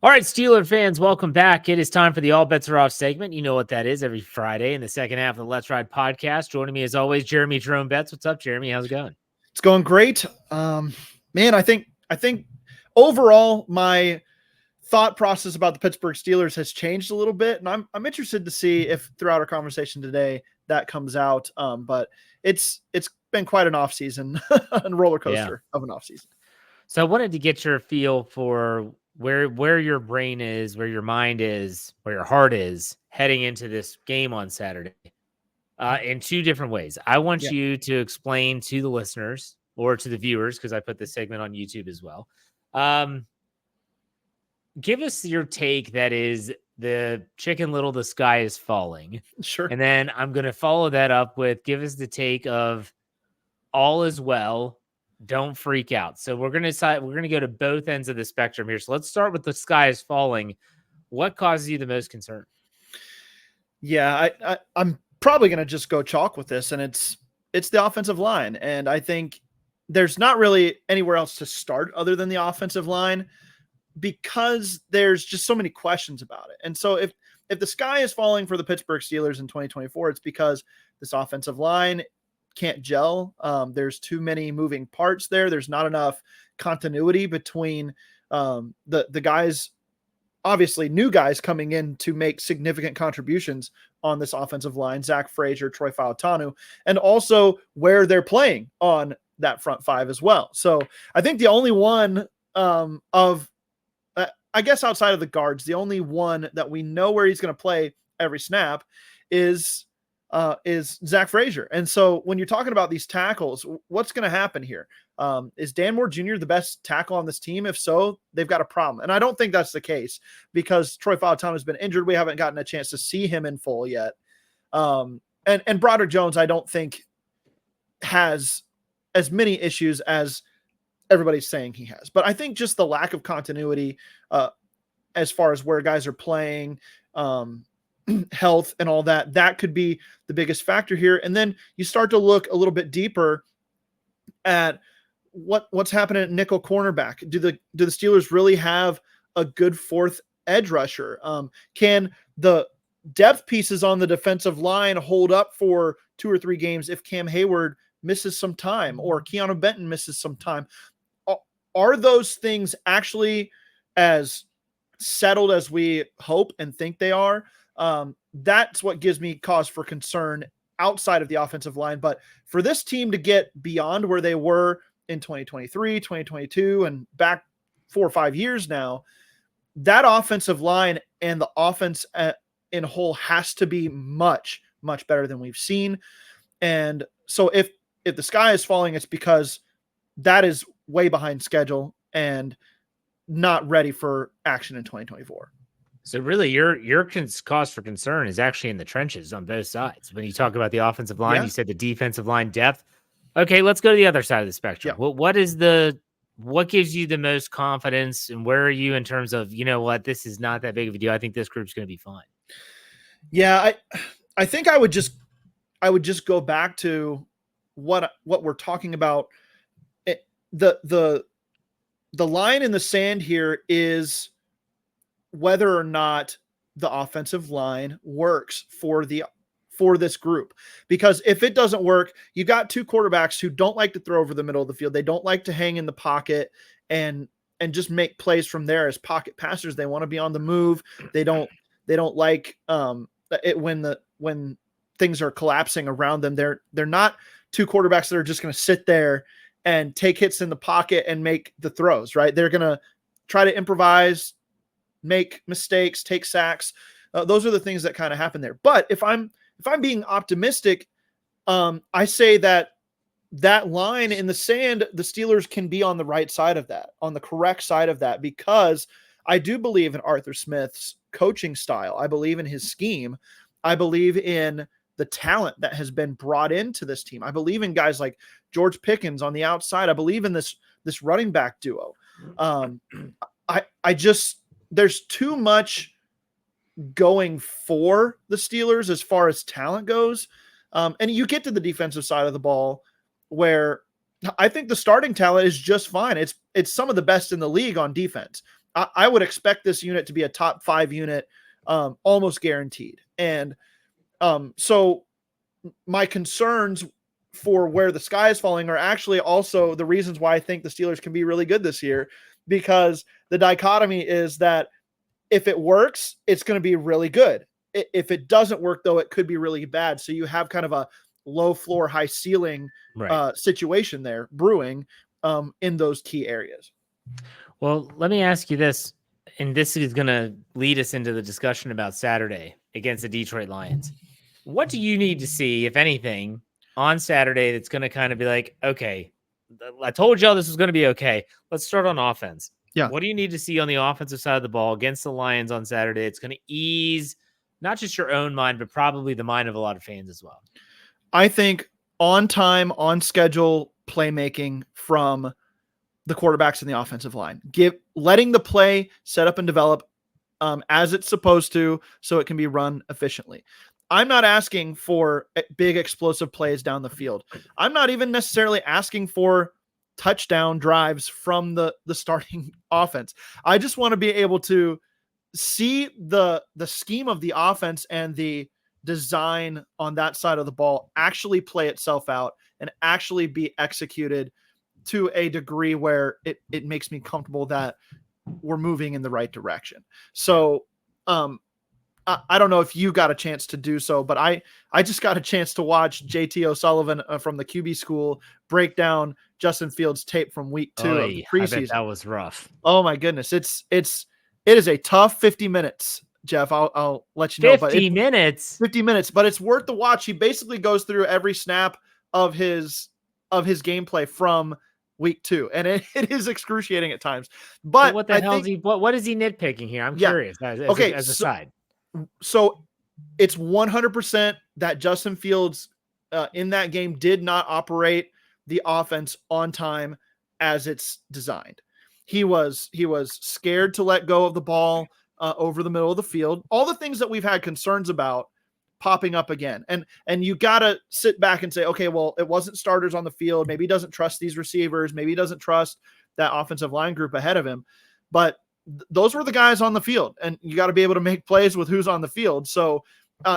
All right, Steeler fans, welcome back. It is time for the All Betz Are Off segment. You know what that is every Friday in the second half of the Let's Ride podcast. Joining me as always, Jeremy Betz. What's up, Jeremy? How's it going? It's going great. Man, I think overall my thought process about the Pittsburgh Steelers has changed a little bit, and I'm interested to see if throughout our conversation today that comes out. But it's been quite an offseason and roller coaster of an offseason. So I wanted to get your feel for where your brain is, where your mind is, where your heart is heading into this game on Saturday in two different ways. I want you to explain to the listeners or to the viewers, because I put this segment on YouTube as well. Give us your take that is the Chicken Little, the sky is falling. Sure. And then I'm going to follow that up with give us the take of all is well. Don't freak out. So we're going to go to both ends of the spectrum here. So let's start with the sky is falling. What causes you the most concern? Yeah, I'm probably going to just go chalk with this, and it's the offensive line. And I think there's not really anywhere else to start other than the offensive line, because there's just so many questions about it. And so if the sky is falling for the Pittsburgh Steelers in 2024, it's because this offensive line can't gel. There's too many moving parts there. There's not enough continuity between the guys, obviously new guys coming in to make significant contributions on this offensive line, Zach Frazier, Troy Fautanu, and also where they're playing on that front five as well. So I think the only one I guess outside of the guards, the only one that we know where he's going to play every snap is Zach Frazier. And so when you're talking about these tackles, what's going to happen here? Is Dan Moore Jr. the best tackle on this team? If so, they've got a problem. And I don't think that's the case, because Troy Fautanu has been injured. We haven't gotten a chance to see him in full yet. And Broderick Jones, I don't think has as many issues as everybody's saying he has. But I think just the lack of continuity as far as where guys are playing, health and all that could be the biggest factor here. And then you start to look a little bit deeper at what's happening at nickel cornerback. Do the Steelers really have a good fourth edge rusher? Can the depth pieces on the defensive line hold up for 2 or 3 games if Cam Hayward misses some time or Keanu Benton misses some time? Are those things actually as settled as we hope and think they are? That's what gives me cause for concern outside of the offensive line. But for this team to get beyond where they were in 2023, 2022, and back 4 or 5 years now, that offensive line and the offense in whole has to be much, much better than we've seen. And so if the sky is falling, it's because that is way behind schedule and not ready for action in 2024. So really your cause for concern is actually in the trenches on both sides. When you talk about the offensive line, you said the defensive line depth. Okay, let's go to the other side of the spectrum. Yeah. What gives you the most confidence, and where are you in terms of, you know what, this is not that big of a deal. I think this group's going to be fine. Yeah, I think I would just go back to what we're talking about. The line in the sand here is whether or not the offensive line works for this group. Because if it doesn't work, you got 2 quarterbacks who don't like to throw over the middle of the field. They don't like to hang in the pocket and just make plays from there as pocket passers. They want to be on the move. They don't like it when things are collapsing around them. They're not 2 quarterbacks that are just going to sit there and take hits in the pocket and make the throws, right? They're going to try to improvise, make mistakes, take sacks. Those are the things that kind of happen there. But if I'm being optimistic, I say that line in the sand, the Steelers can be on the right side of that, on the correct side of that, because I do believe in Arthur Smith's coaching style. I believe in his scheme. I believe in the talent that has been brought into this team. I believe in guys like George Pickens on the outside. I believe in this running back duo. There's too much going for the Steelers as far as talent goes. And you get to the defensive side of the ball where I think the starting talent is just fine. It's some of the best in the league on defense. I would expect this unit to be a top 5 unit, almost guaranteed. And so my concerns for where the sky is falling are actually also the reasons why I think the Steelers can be really good this year, because the dichotomy is that if it works, it's going to be really good. If it doesn't work, though, it could be really bad. So you have kind of a low floor, high ceiling situation there brewing in those key areas. Well, let me ask you this, and this is going to lead us into the discussion about Saturday against the Detroit Lions. What do you need to see, if anything, on Saturday that's going to kind of be like, okay, I told y'all this was going to be okay. Let's start on offense. Yeah. What do you need to see on the offensive side of the ball against the Lions on Saturday? It's going to ease not just your own mind, but probably the mind of a lot of fans as well. I think on time, on schedule playmaking from the quarterbacks in the offensive line, letting the play set up and develop as it's supposed to, so it can be run efficiently. I'm not asking for big explosive plays down the field. I'm not even necessarily asking for touchdown drives from the starting offense. I just want to be able to see the scheme of the offense and the design on that side of the ball actually play itself out and actually be executed to a degree where it makes me comfortable that we're moving in the right direction. So, I don't know if you got a chance to do so, but I just got a chance to watch JT O'Sullivan from the QB school break down Justin Fields tape from week 2 of the preseason. I bet that was rough. Oh my goodness. It is a tough 50 minutes, Jeff. I'll let you know. 50 minutes, but it's worth the watch. He basically goes through every snap of his gameplay from week 2, and it is excruciating at times. But what the hell is he? What is he nitpicking here? I'm curious. As a side. So it's 100% that Justin Fields in that game did not operate the offense on time as it's designed. He was scared to let go of the ball over the middle of the field. All the things that we've had concerns about popping up again. And you got to sit back and say, okay, well, it wasn't starters on the field. Maybe he doesn't trust these receivers. Maybe he doesn't trust that offensive line group ahead of him. But those were the guys on the field, and you got to be able to make plays with who's on the field. So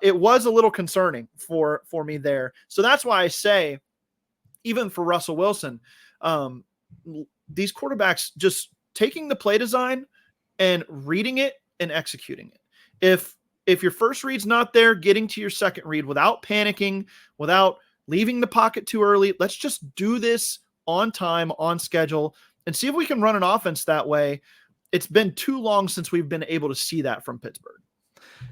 it was a little concerning for me there. So that's why I say, even for Russell Wilson, these quarterbacks just taking the play design and reading it and executing it. If your first read's not there, getting to your second read without panicking, without leaving the pocket too early, let's just do this on time, on schedule, and see if we can run an offense that way. It's been too long since we've been able to see that from Pittsburgh.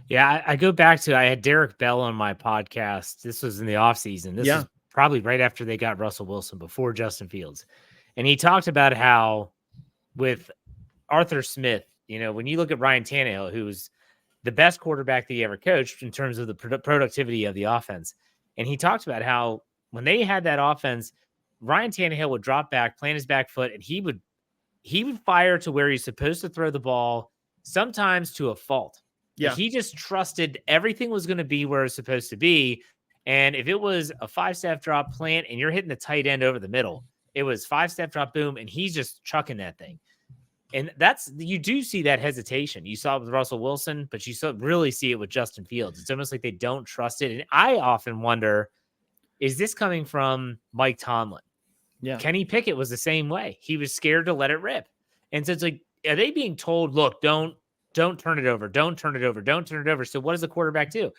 Yeah, I go back to, I had Derek Bell on my podcast. This was in the offseason. This is probably right after they got Russell Wilson, before Justin Fields. And he talked about how with Arthur Smith, when you look at Ryan Tannehill, who's the best quarterback that he ever coached in terms of the productivity of the offense. And he talked about how when they had that offense, Ryan Tannehill would drop back, plant his back foot, and he would fire to where he's supposed to throw the ball, sometimes to a fault. Yeah. He just trusted everything was going to be where it's supposed to be. And if it was a 5-step drop plant and you're hitting the tight end over the middle, it was 5-step drop, boom, and he's just chucking that thing. And you do see that hesitation. You saw it with Russell Wilson, but you really see it with Justin Fields. It's almost like they don't trust it. And I often wonder, is this coming from Mike Tomlin? Yeah. Kenny Pickett was the same way. He was scared to let it rip. And so it's like, are they being told, look, don't turn it over. Don't turn it over. Don't turn it over. So what does the quarterback do?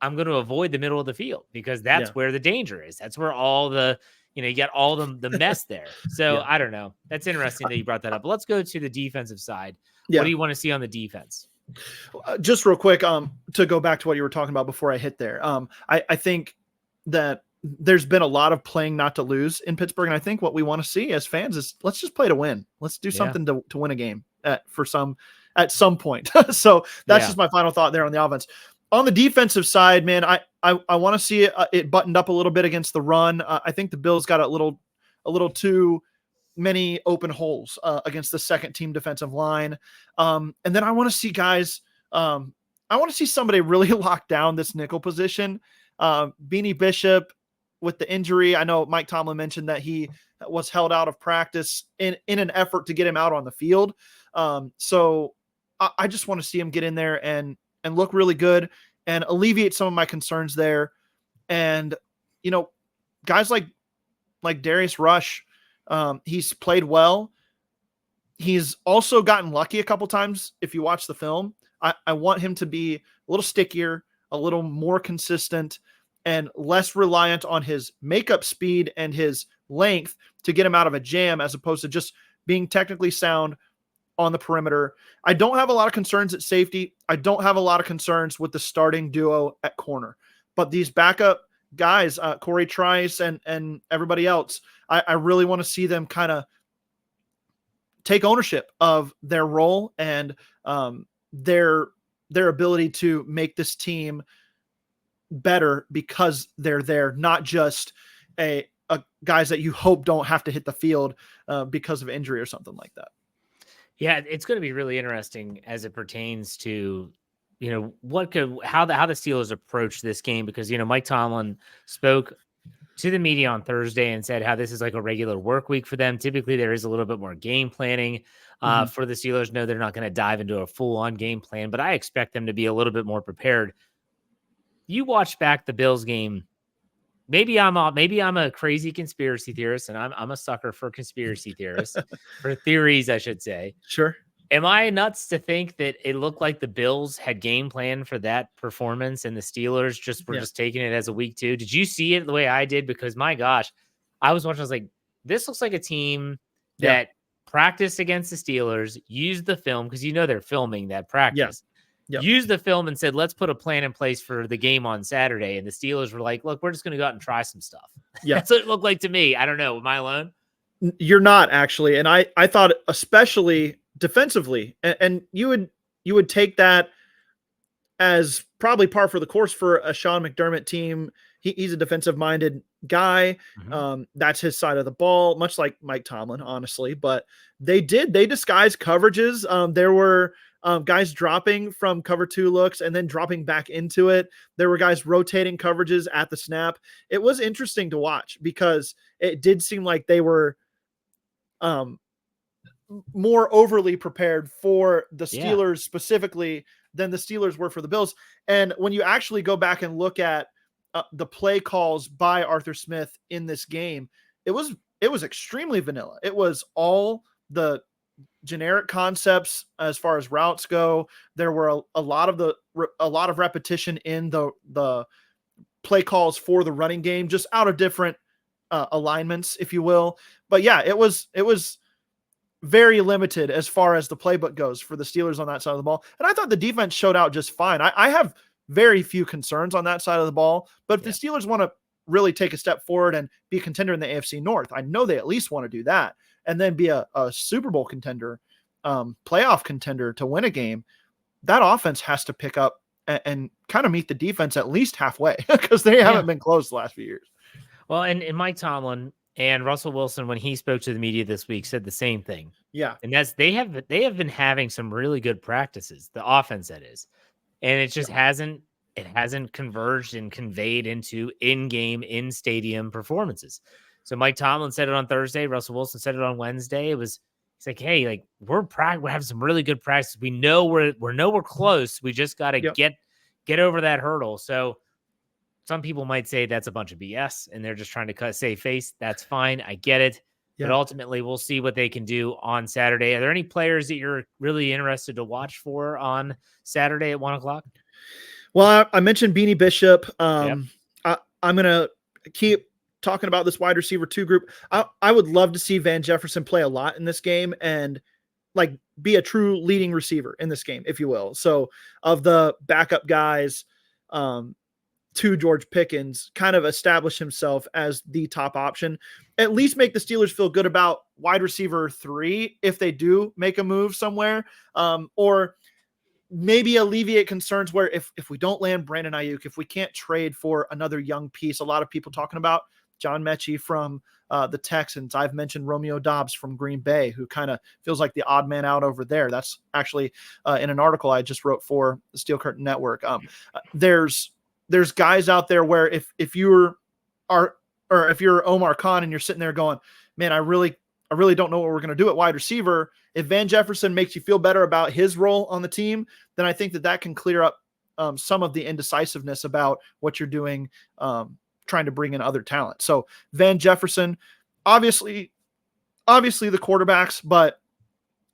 I'm going to avoid the middle of the field because that's where the danger is. That's where all the, you got all the mess there. So I don't know. That's interesting that you brought that up. But let's go to the defensive side. What do you want to see on the defense? Just real quick, to go back to what you were talking about before I hit there. I think that there's been a lot of playing not to lose in Pittsburgh. And I think what we want to see as fans is let's just play to win. Let's do something to win a game at some point. So that's just my final thought there on the offense. On the defensive side, man, I want to see it buttoned up a little bit against the run. I think the Bills got a little too many open holes against the second team defensive line. And then I want to see guys, I want to see somebody really lock down this nickel position. Beanie Bishop with the injury. I know Mike Tomlin mentioned that he was held out of practice in an effort to get him out on the field. So I just want to see him get in there and look really good and alleviate some of my concerns there. And, guys like Darius Rush, he's played well. He's also gotten lucky a couple times. If you watch the film, I want him to be a little stickier, a little more consistent, and less reliant on his makeup speed and his length to get him out of a jam, as opposed to just being technically sound on the perimeter. I don't have a lot of concerns at safety. I don't have a lot of concerns with the starting duo at corner, but these backup guys, Corey Trice and everybody else, I really want to see them kind of take ownership of their role and their ability to make this team better because they're there, not just a guys that you hope don't have to hit the field because of injury or something like that. Yeah, it's going to be really interesting as it pertains to, how the Steelers approach this game, because, Mike Tomlin spoke to the media on Thursday and said how this is like a regular work week for them. Typically, there is a little bit more game planning for the Steelers. No, they're not going to dive into a full-on game plan, but I expect them to be a little bit more prepared. You watch back the Bills game. Maybe I'm a crazy conspiracy theorist, and I'm a sucker for conspiracy theorists, for theories, I should say. Sure. Am I nuts to think that it looked like the Bills had game plan for that performance and the Steelers were just taking it as a week 2? Did you see it the way I did? Because my gosh, I was watching, I was like, this looks like a team that practiced against the Steelers, used the film, because they're filming that practice. Used the film and said, let's put a plan in place for the game on Saturday. And the Steelers were like, look, we're just going to go out and try some stuff. Yeah. That's what it looked like to me. I don't know. Am I alone? You're not, actually. And I thought, especially defensively, and you would take that as probably par for the course for a Sean McDermott team. He's a defensive-minded guy. That's his side of the ball, much like Mike Tomlin, honestly. But they disguised coverages. There were guys dropping from cover 2 looks and then dropping back into it. There were guys rotating coverages at the snap. It was interesting to watch because it did seem like they were more overly prepared for the Steelers specifically than the Steelers were for the Bills. And when you actually go back and look at the play calls by Arthur Smith in this game, it was extremely vanilla. It was all the generic concepts as far as routes go. There were a lot of repetition in the play calls for the running game, just out of different alignments, if you will. But yeah, it was very limited as far as the playbook goes for the Steelers on that side of the ball. And I thought the defense showed out just fine. I have very few concerns on that side of the ball, but if the Steelers want to really take a step forward and be a contender in the AFC North, I know they at least want to do that, and then be a Super Bowl contender, playoff contender to win a game. That offense has to pick up and kind of meet the defense at least halfway, because they haven't been close the last few years. Well, and Mike Tomlin and Russell Wilson, when he spoke to the media this week, said the same thing. Yeah. And that's they have been having some really good practices, the offense that is. And it just hasn't converged and conveyed into in-game, in-stadium performances. So Mike Tomlin said it on Thursday. Russell Wilson said it on Wednesday. He's like, hey, like we're having some really good practice. We know we're close. We just got to get over that hurdle. So some people might say that's a bunch of BS and they're just trying to save face. That's fine. I get it. Yeah. But ultimately, we'll see what they can do on Saturday. Are there any players that you're really interested to watch for on Saturday at 1:00? Well, I mentioned Beanie Bishop. I'm going to keep talking about this wide receiver 2 group. I would love to see Van Jefferson play a lot in this game and like be a true leading receiver in this game, if you will. So of the backup guys, to George Pickens, kind of establish himself as the top option, at least make the Steelers feel good about wide receiver 3 if they do make a move somewhere, or maybe alleviate concerns where if we don't land Brandon Ayuk, if we can't trade for another young piece. A lot of people talking about John Mechie from the Texans. I've mentioned Romeo Doubs from Green Bay, who kind of feels like the odd man out over there. That's actually in an article I just wrote for the Steel Curtain Network. There's guys out there where if you're Omar Khan and you're sitting there going, man, I really don't know what we're going to do at wide receiver, If Van Jefferson makes you feel better about his role on the team, then I think that can clear up some of the indecisiveness about what you're doing, trying to bring in other talent. So Van Jefferson, obviously the quarterbacks, but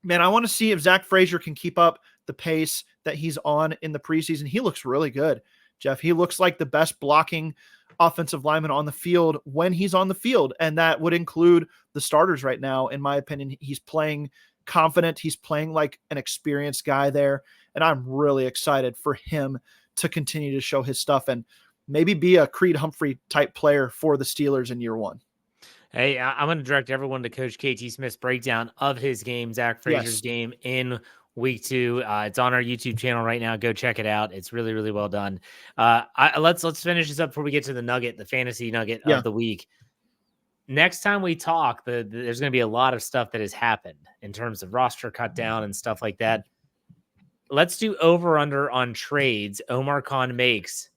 man, I want to see if Zach Frazier can keep up the pace that he's on in the preseason. He looks really good, Jeff. He looks like the best blocking offensive lineman on the field when he's on the field. And that would include the starters right now. In my opinion, he's playing confident. He's playing like an experienced guy there. And I'm really excited for him to continue to show his stuff and maybe be a Creed Humphrey type player for the Steelers in year one. Hey, I'm going to direct everyone to Coach KT Smith's breakdown of his game, Zach Frazier's game in week 2. It's on our YouTube channel right now. Go check it out. It's really, really well done. Let's finish this up before we get to the nugget, the fantasy nugget of the week. Next time we talk, there's going to be a lot of stuff that has happened in terms of roster cut down and stuff like that. Let's do over under on trades Omar Khan makes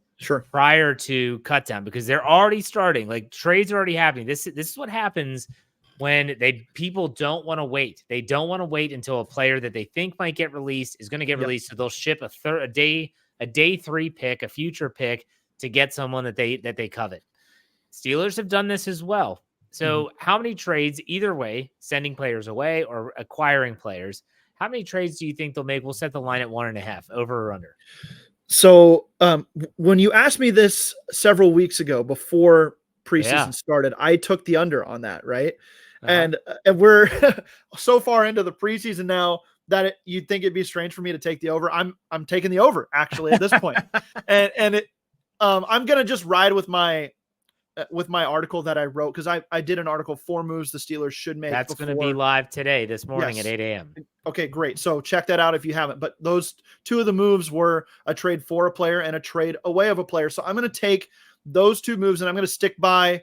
prior to cut down, because they're already starting. Like, trades are already happening. This is what happens when people don't want to wait. They don't want to wait until a player that they think might get released is going to get released. So they'll ship a day 3 pick, a future pick, to get someone that they covet. Steelers have done this as well. So how many trades, either way, sending players away or acquiring players, how many trades do you think they'll make? We'll set the line at 1.5, over or under. So when you asked me this several weeks ago before preseason started, I took the under on that, right? And we're so far into the preseason now that you'd think it'd be strange for me to take the over. I'm taking the over actually at this point. and I'm gonna just ride with my article that I wrote, because I did an article, 4 moves the Steelers should make. That's going to be live today, this morning at 8 a.m. Okay, great. So check that out if you haven't. But those 2 of the moves were a trade for a player and a trade away of a player. So I'm going to take those 2 moves and I'm going to stick by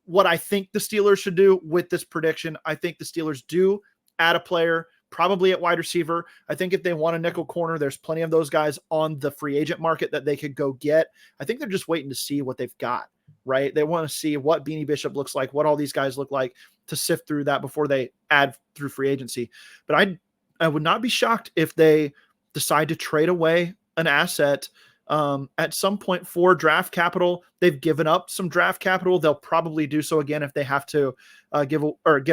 what I think the Steelers should do with this prediction. I think the Steelers do add a player, probably at wide receiver. I think if they want a nickel corner, there's plenty of those guys on the free agent market that they could go get. I think they're just waiting to see what they've got, right? They want to see what Beanie Bishop looks like, what all these guys look like, to sift through that before they add through free agency. But I would not be shocked if they decide to trade away an asset at some point for draft capital. They've given up some draft capital. They'll probably do so again if they have to get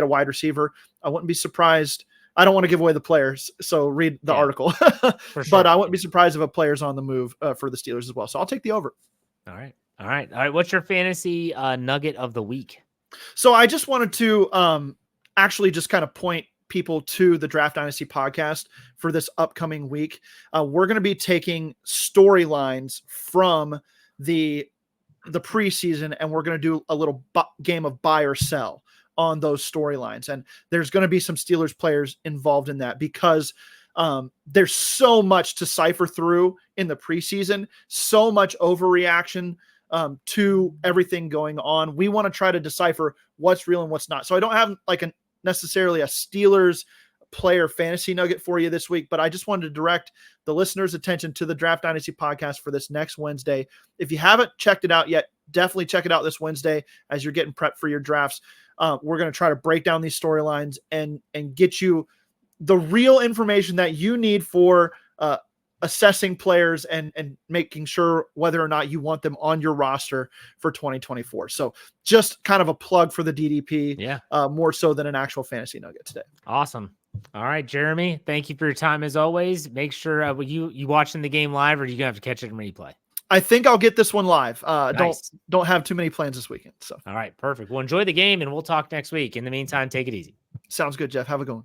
a wide receiver. I wouldn't be surprised. I don't want to give away the players, so read the article. But I wouldn't be surprised if a player's on the move for the Steelers as well. So I'll take the over. All right. What's your fantasy nugget of the week? So I just wanted to actually just kind of point people to the Draft Dynasty podcast for this upcoming week. We're going to be taking storylines from the preseason, and we're going to do a little game of buy or sell on those storylines. And there's going to be some Steelers players involved in that, because there's so much to cipher through in the preseason, so much overreaction to everything going on. We want to try to decipher what's real and what's not. So I don't have necessarily a Steelers player fantasy nugget for you this week, but I just wanted to direct the listeners' attention to the Draft Dynasty podcast for this next Wednesday. If you haven't checked it out yet, definitely check it out this Wednesday as you're getting prepped for your drafts. We're going to try to break down these storylines and get you the real information that you need for assessing players and making sure whether or not you want them on your roster for 2024. So just kind of a plug for the DDP, more so than an actual fantasy nugget today. Awesome. All right, Jeremy, thank you for your time as always. Make sure you watching the game live, or are you gonna have to catch it in replay? I think I'll get this one live. Nice. Don't have too many plans this weekend. So all right, perfect. Well, enjoy the game, and we'll talk next week. In the meantime, take it easy. Sounds good, Jeff. Have a good one.